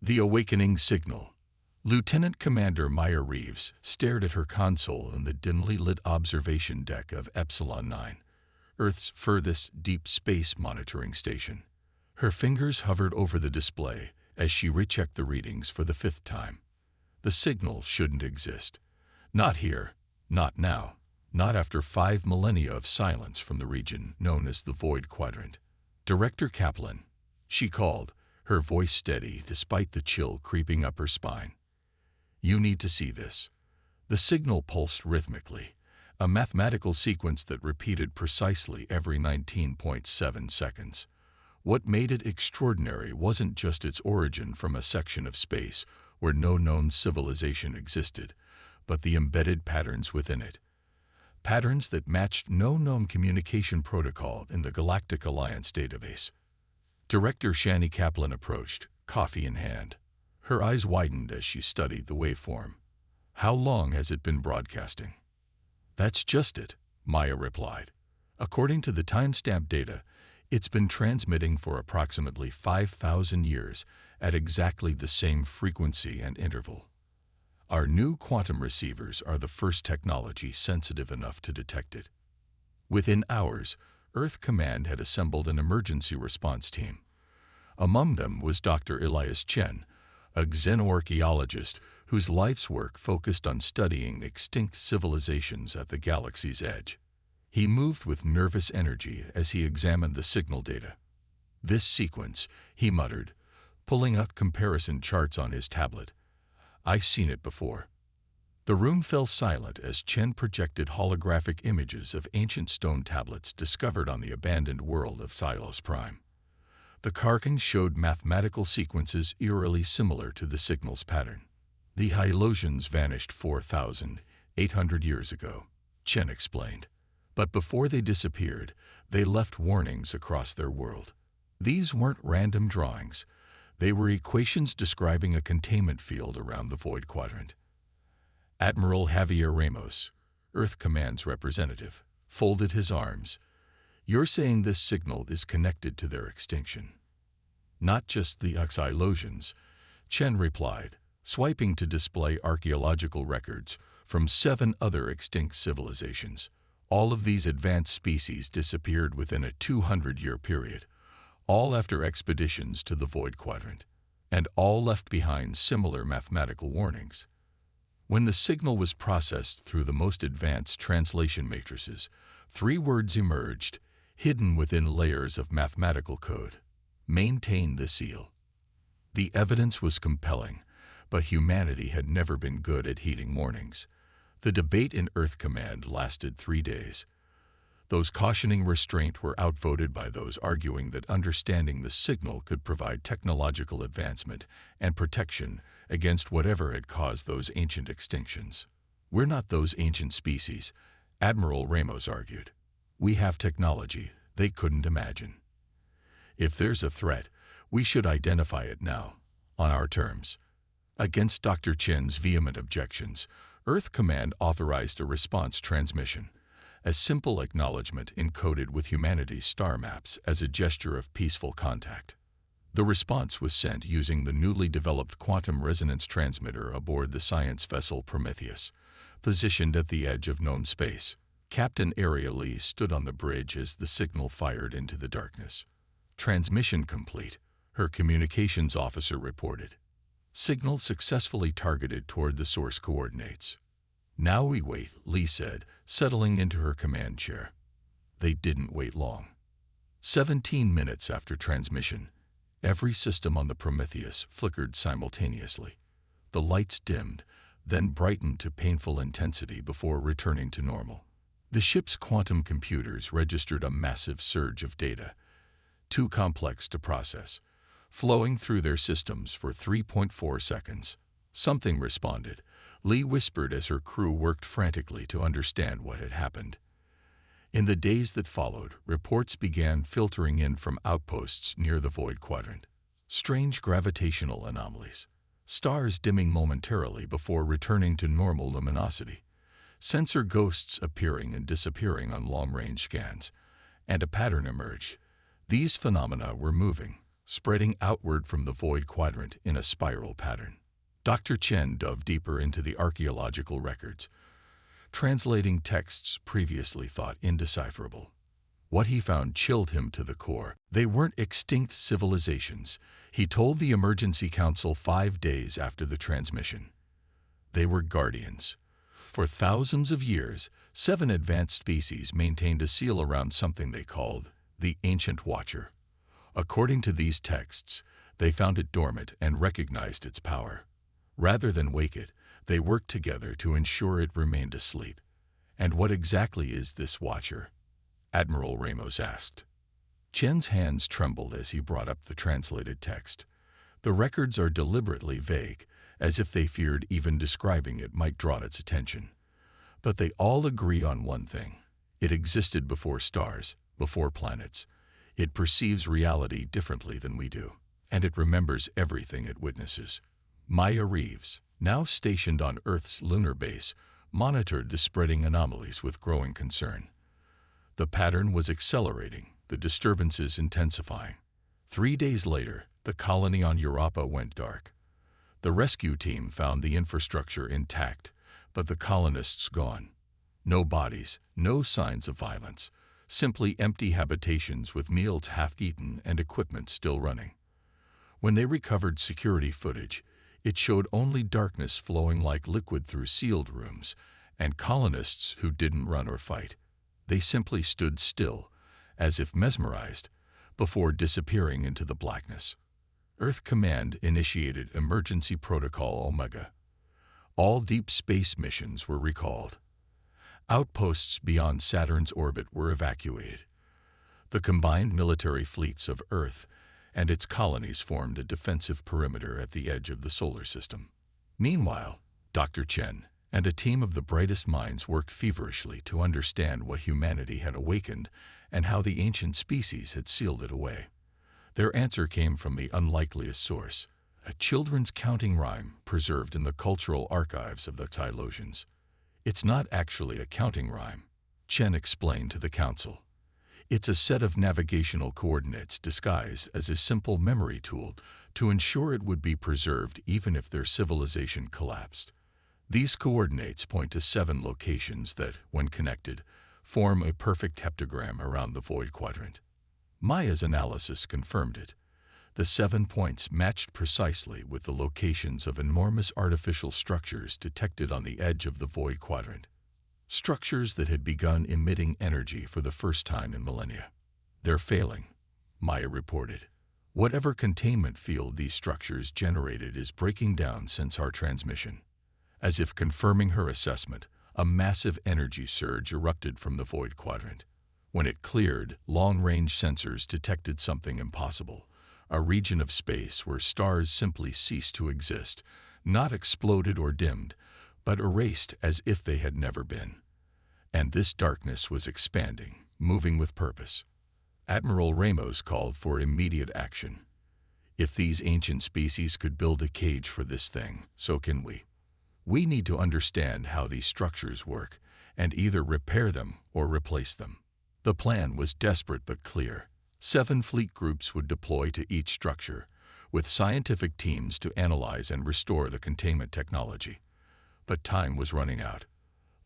The awakening signal. Lieutenant Commander Maya Reeves stared at her console in the dimly lit observation deck of Epsilon 9, Earth's furthest deep space monitoring station. Her fingers hovered over the display as she rechecked the readings for the fifth time. The signal shouldn't exist. Not here, not now, not after 5 millennia of silence from the region known as the Void Quadrant. Director Kaplan, she called, her voice steady despite the chill creeping up her spine. You need to see this. The signal pulsed rhythmically, a mathematical sequence that repeated precisely every 19.7 seconds. What made it extraordinary wasn't just its origin from a section of space where no known civilization existed, but the embedded patterns within it. Patterns that matched no known communication protocol in the Galactic Alliance database. Director Shani Kaplan approached, coffee in hand. Her eyes widened as she studied the waveform. How long has it been broadcasting? That's just it, Maya replied. According to the timestamp data, it's been transmitting for approximately 5,000 years at exactly the same frequency and interval. Our new quantum receivers are the first technology sensitive enough to detect it. Within hours, Earth Command had assembled an emergency response team. Among them was Dr. Elias Chen, a xenoarchaeologist whose life's work focused on studying extinct civilizations at the galaxy's edge. He moved with nervous energy as he examined the signal data. This sequence, he muttered, pulling out comparison charts on his tablet. I've seen it before. The room fell silent as Chen projected holographic images of ancient stone tablets discovered on the abandoned world of Silos Prime. The carvings showed mathematical sequences eerily similar to the signal's pattern. The Hylosians vanished 4,800 years ago, Chen explained. But before they disappeared, they left warnings across their world. These weren't random drawings. They were equations describing a containment field around the Void Quadrant. Admiral Javier Ramos, Earth Command's representative, folded his arms. You're saying this signal is connected to their extinction? Not just the Hylosians, Chen replied, swiping to display archaeological records from 7 other extinct civilizations. All of these advanced species disappeared within a 200-year period, all after expeditions to the Void Quadrant, and all left behind similar mathematical warnings. When the signal was processed through the most advanced translation matrices, 3 words emerged, hidden within layers of mathematical code. Maintain the seal. The evidence was compelling, but humanity had never been good at heeding warnings. The debate in Earth Command lasted 3 days. Those cautioning restraint were outvoted by those arguing that understanding the signal could provide technological advancement and protection against whatever had caused those ancient extinctions. We're not those ancient species, Admiral Ramos argued. We have technology they couldn't imagine. If there's a threat, we should identify it now, on our terms. Against Dr. Chen's vehement objections, Earth Command authorized a response transmission, a simple acknowledgement encoded with humanity's star maps as a gesture of peaceful contact. The response was sent using the newly developed quantum resonance transmitter aboard the science vessel Prometheus, positioned at the edge of known space. Captain Ariel Lee stood on the bridge as the signal fired into the darkness. Transmission complete, her communications officer reported. Signal successfully targeted toward the source coordinates. Now we wait, Lee said, settling into her command chair. They didn't wait long. 17 minutes after transmission, every system on the Prometheus flickered simultaneously. The lights dimmed, then brightened to painful intensity before returning to normal. The ship's quantum computers registered a massive surge of data, too complex to process, flowing through their systems for 3.4 seconds. Something responded, Lee whispered as her crew worked frantically to understand what had happened. In the days that followed, reports began filtering in from outposts near the Void Quadrant. Strange gravitational anomalies, stars dimming momentarily before returning to normal luminosity, sensor ghosts appearing and disappearing on long-range scans, and a pattern emerged. These phenomena were moving, spreading outward from the void quadrant in a spiral pattern. Dr. Chen dove deeper into the archaeological records, translating texts previously thought indecipherable. What he found chilled him to the core. They weren't extinct civilizations, he told the Emergency Council 5 days after the transmission. They were guardians. For thousands of years, 7 advanced species maintained a seal around something they called the Ancient Watcher. According to these texts, they found it dormant and recognized its power. Rather than wake it, they worked together to ensure it remained asleep. And what exactly is this Watcher? Admiral Ramos asked. Chen's hands trembled as he brought up the translated text. The records are deliberately vague, as if they feared even describing it might draw its attention. But they all agree on one thing. It existed before stars, before planets. It perceives reality differently than we do, and it remembers everything it witnesses. Maya Reeves, now stationed on Earth's lunar base, monitored the spreading anomalies with growing concern. The pattern was accelerating, the disturbances intensifying. 3 days later, the colony on Europa went dark. The rescue team found the infrastructure intact, but the colonists gone. No bodies, no signs of violence, simply empty habitations with meals half-eaten and equipment still running. When they recovered security footage, it showed only darkness flowing like liquid through sealed rooms, and colonists who didn't run or fight. They simply stood still, as if mesmerized, before disappearing into the blackness. Earth Command initiated Emergency Protocol Omega. All deep space missions were recalled. Outposts beyond Saturn's orbit were evacuated. The combined military fleets of Earth and its colonies formed a defensive perimeter at the edge of the solar system. Meanwhile, Dr. Chen and a team of the brightest minds worked feverishly to understand what humanity had awakened and how the ancient species had sealed it away. Their answer came from the unlikeliest source, a children's counting rhyme preserved in the cultural archives of the Tylosians. It's not actually a counting rhyme, Chen explained to the council. It's a set of navigational coordinates disguised as a simple memory tool to ensure it would be preserved even if their civilization collapsed. These coordinates point to 7 locations that, when connected, form a perfect heptagram around the void quadrant. Maya's analysis confirmed it. The 7 points matched precisely with the locations of enormous artificial structures detected on the edge of the void quadrant. Structures that had begun emitting energy for the first time in millennia. They're failing, Maya reported. Whatever containment field these structures generated is breaking down since our transmission. As if confirming her assessment, a massive energy surge erupted from the void quadrant. When it cleared, long-range sensors detected something impossible. A region of space where stars simply ceased to exist, not exploded or dimmed, but erased as if they had never been. And this darkness was expanding, moving with purpose. Admiral Ramos called for immediate action. If these ancient species could build a cage for this thing, so can we. We need to understand how these structures work, and either repair them or replace them. The plan was desperate but clear. 7 fleet groups would deploy to each structure, with scientific teams to analyze and restore the containment technology. But time was running out.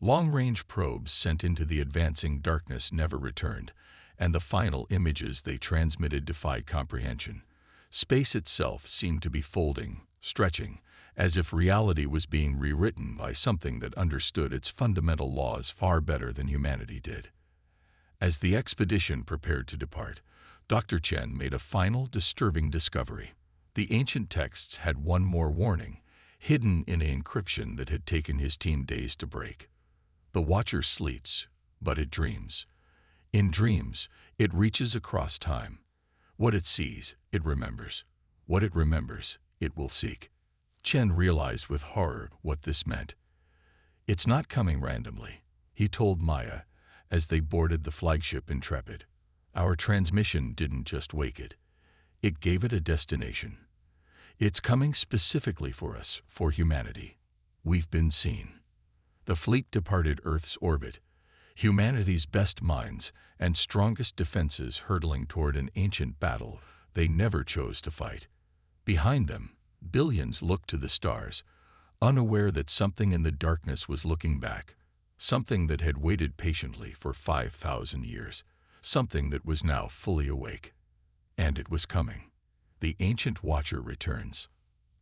Long-range probes sent into the advancing darkness never returned, and the final images they transmitted defied comprehension. Space itself seemed to be folding, stretching, as if reality was being rewritten by something that understood its fundamental laws far better than humanity did. As the expedition prepared to depart, Dr. Chen made a final disturbing discovery. The ancient texts had one more warning, hidden in an encryption that had taken his team days to break. The Watcher sleeps, but it dreams. In dreams, it reaches across time. What it sees, it remembers. What it remembers, it will seek. Chen realized with horror what this meant. It's not coming randomly, he told Maya as they boarded the flagship Intrepid. Our transmission didn't just wake it. It gave it a destination. It's coming specifically for us, for humanity. We've been seen. The fleet departed Earth's orbit, humanity's best minds and strongest defenses hurtling toward an ancient battle they never chose to fight. Behind them, billions looked to the stars, unaware that something in the darkness was looking back, something that had waited patiently for 5,000 years, something that was now fully awake. And it was coming. The ancient watcher returns.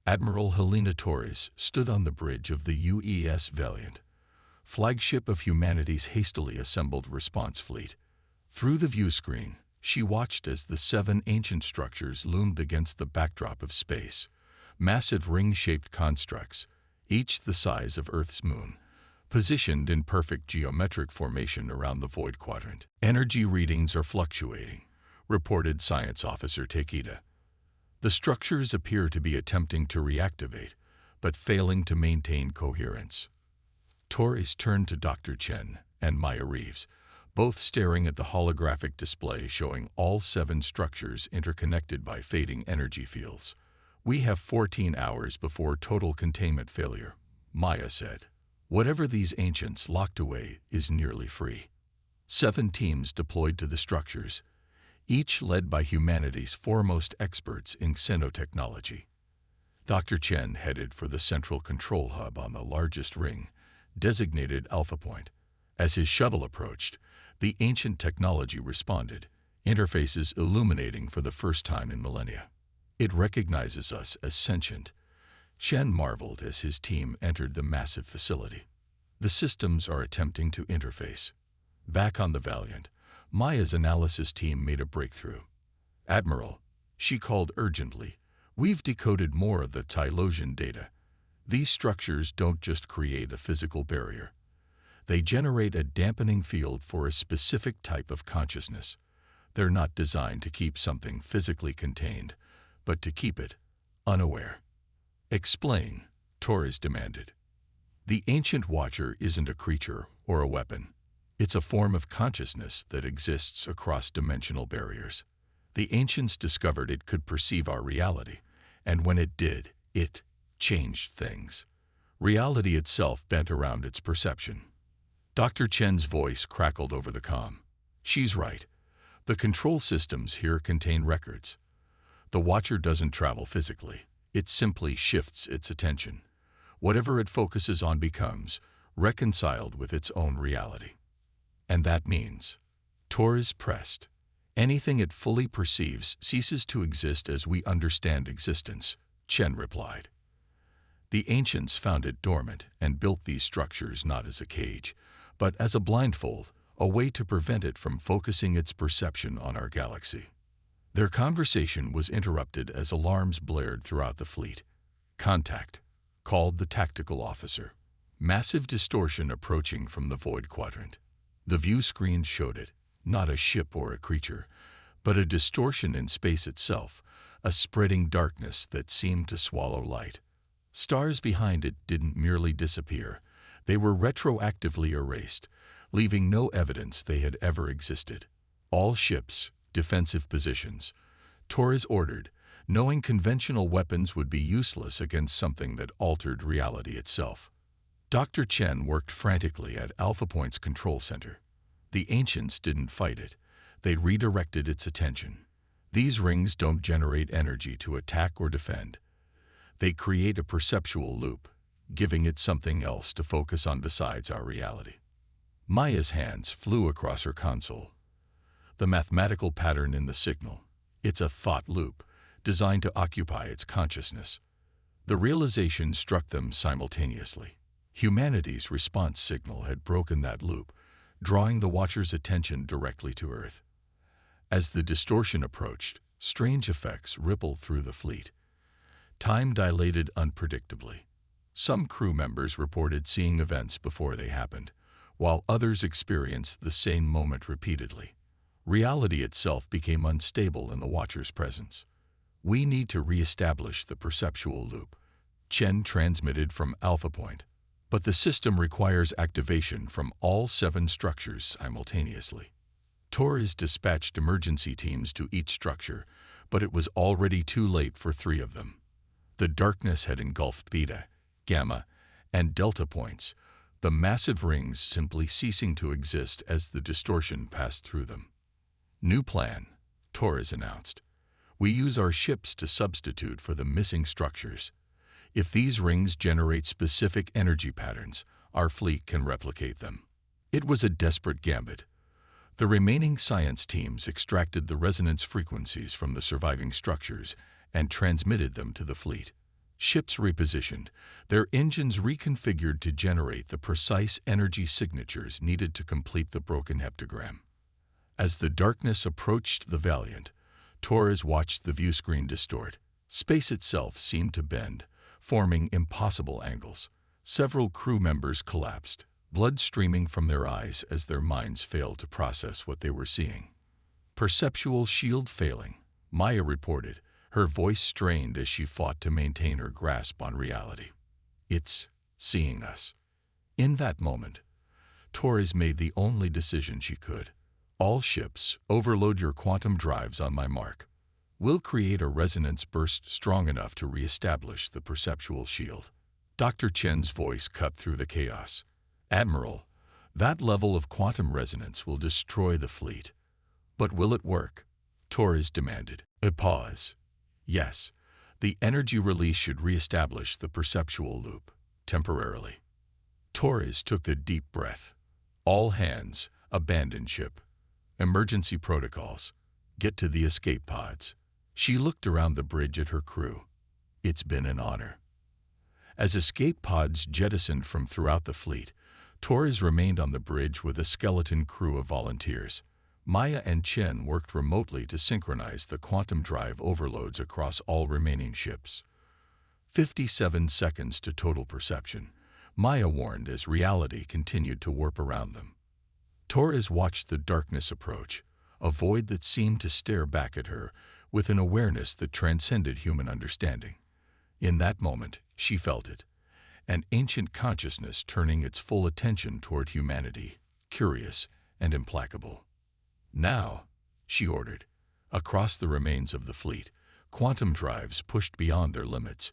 Admiral Helena Torres stood on the bridge of the UES Valiant, flagship of humanity's hastily assembled response fleet. Through the viewscreen, she watched as the 7 ancient structures loomed against the backdrop of space, massive ring-shaped constructs, each the size of Earth's moon, positioned in perfect geometric formation around the void quadrant. Energy readings are fluctuating, reported Science Officer Takeda. The structures appear to be attempting to reactivate, but failing to maintain coherence. Torres turned to Dr. Chen and Maya Reeves, both staring at the holographic display showing all 7 structures interconnected by fading energy fields. "We have 14 hours before total containment failure," Maya said. "Whatever these ancients locked away is nearly free." 7 teams deployed to the structures, each led by humanity's foremost experts in xenotechnology. Dr. Chen headed for the central control hub on the largest ring, designated Alpha Point. As his shuttle approached, the ancient technology responded, interfaces illuminating for the first time in millennia. "It recognizes us as sentient," Chen marveled as his team entered the massive facility. "The systems are attempting to interface." Back on the Valiant, Maya's analysis team made a breakthrough. "Admiral," she called urgently, "we've decoded more of the Tylosian data. These structures don't just create a physical barrier. They generate a dampening field for a specific type of consciousness. They're not designed to keep something physically contained, but to keep it unaware." "Explain," Torres demanded. "The ancient watcher isn't a creature or a weapon. It's a form of consciousness that exists across dimensional barriers. The ancients discovered it could perceive our reality, and when it did, it changed things. Reality itself bent around its perception." Dr. Chen's voice crackled over the comm. "She's right. The control systems here contain records. The watcher doesn't travel physically. It simply shifts its attention. Whatever it focuses on becomes reconciled with its own reality." "And that means," Torres pressed, "anything it fully perceives ceases to exist as we understand existence," Chen replied. "The ancients found it dormant and built these structures not as a cage, but as a blindfold, a way to prevent it from focusing its perception on our galaxy." Their conversation was interrupted as alarms blared throughout the fleet. "Contact," called the tactical officer. Massive distortion approaching from the void quadrant. The view screen showed it, not a ship or a creature, but a distortion in space itself, a spreading darkness that seemed to swallow light. Stars behind it didn't merely disappear, they were retroactively erased, leaving no evidence they had ever existed. "All ships, defensive positions," Torres ordered, knowing conventional weapons would be useless against something that altered reality itself. Dr. Chen worked frantically at Alpha Point's control center. The ancients didn't fight it, they redirected its attention. These rings don't generate energy to attack or defend. They create a perceptual loop, giving it something else to focus on besides our reality. Maya's hands flew across her console. The mathematical pattern in the signal, it's a thought loop, designed to occupy its consciousness. The realization struck them simultaneously. Humanity's response signal had broken that loop, drawing the watcher's attention directly to Earth. As the distortion approached, strange effects rippled through the fleet. Time dilated unpredictably. Some crew members reported seeing events before they happened, while others experienced the same moment repeatedly. Reality itself became unstable in the watcher's presence. "We need to re-establish the perceptual loop," Chen transmitted from Alpha Point. "But the system requires activation from all 7 structures simultaneously." Torres dispatched emergency teams to each structure, but it was already too late for 3 of them. The darkness had engulfed Beta, Gamma, and Delta points, the massive rings simply ceasing to exist as the distortion passed through them. "New plan," Torres announced. We use our ships to substitute for the missing structures. If these rings generate specific energy patterns, our fleet can replicate them." It was a desperate gambit. The remaining science teams extracted the resonance frequencies from the surviving structures and transmitted them to the fleet. Ships repositioned, their engines reconfigured to generate the precise energy signatures needed to complete the broken heptagram. As the darkness approached the Valiant, Torres watched the viewscreen distort. Space itself seemed to bend, forming impossible angles. Several crew members collapsed, blood streaming from their eyes as their minds failed to process what they were seeing. "Perceptual shield failing," Maya reported, her voice strained as she fought to maintain her grasp on reality. "It's seeing us." In that moment, Torres made the only decision she could. "All ships, overload your quantum drives on my mark. We'll create a resonance burst strong enough to reestablish the perceptual shield." Dr. Chen's voice cut through the chaos. "Admiral, that level of quantum resonance will destroy the fleet." "But will it work?" Torres demanded. A pause. "Yes, the energy release should reestablish the perceptual loop, temporarily." Torres took a deep breath. "All hands, abandon ship. Emergency protocols. Get to the escape pods." She looked around the bridge at her crew. "It's been an honor." As escape pods jettisoned from throughout the fleet, Torres remained on the bridge with a skeleton crew of volunteers. Maya and Chen worked remotely to synchronize the quantum drive overloads across all remaining ships. 57 seconds to total perception, Maya warned as reality continued to warp around them. Torres watched the darkness approach, a void that seemed to stare back at her with an awareness that transcended human understanding. In that moment, she felt it, an ancient consciousness turning its full attention toward humanity, curious and implacable. "Now," she ordered. Across the remains of the fleet, quantum drives pushed beyond their limits,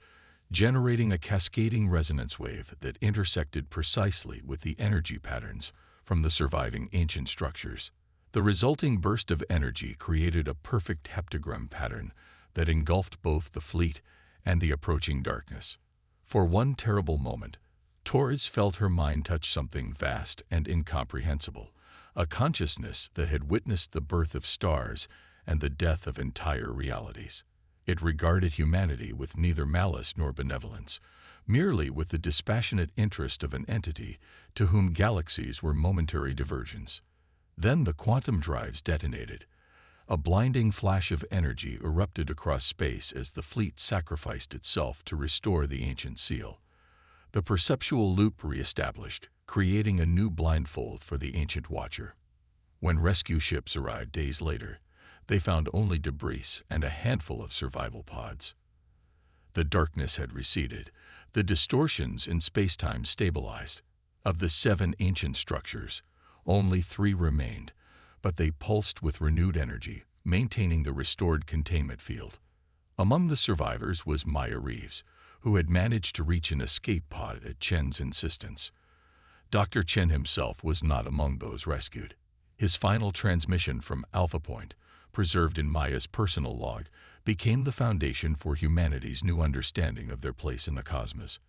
generating a cascading resonance wave that intersected precisely with the energy patterns from the surviving ancient structures. The resulting burst of energy created a perfect heptagram pattern that engulfed both the fleet and the approaching darkness. For one terrible moment, Torres felt her mind touch something vast and incomprehensible, a consciousness that had witnessed the birth of stars and the death of entire realities. It regarded humanity with neither malice nor benevolence, merely with the dispassionate interest of an entity to whom galaxies were momentary diversions. Then the quantum drives detonated. A blinding flash of energy erupted across space as the fleet sacrificed itself to restore the ancient seal. The perceptual loop reestablished, creating a new blindfold for the ancient watcher. When rescue ships arrived days later, they found only debris and a handful of survival pods. The darkness had receded, the distortions in spacetime stabilized. Of the 7 ancient structures, only 3 remained, but they pulsed with renewed energy, maintaining the restored containment field. Among the survivors was Maya Reeves, who had managed to reach an escape pod at Chen's insistence. Dr. Chen himself was not among those rescued. His final transmission from Alpha Point, preserved in Maya's personal log, became the foundation for humanity's new understanding of their place in the cosmos.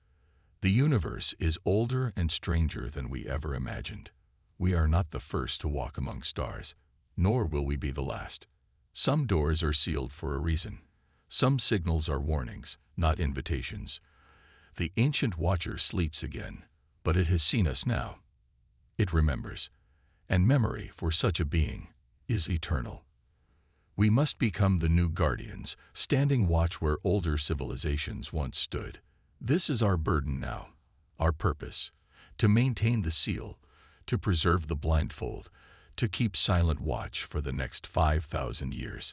The universe is older and stranger than we ever imagined. We are not the first to walk among stars, nor will we be the last. Some doors are sealed for a reason. Some signals are warnings, not invitations. The ancient watcher sleeps again, but it has seen us now. It remembers, and memory for such a being is eternal. We must become the new guardians, standing watch where older civilizations once stood. This is our burden now, our purpose, to maintain the seal, to preserve the blindfold, to keep silent watch for the next 5,000 years.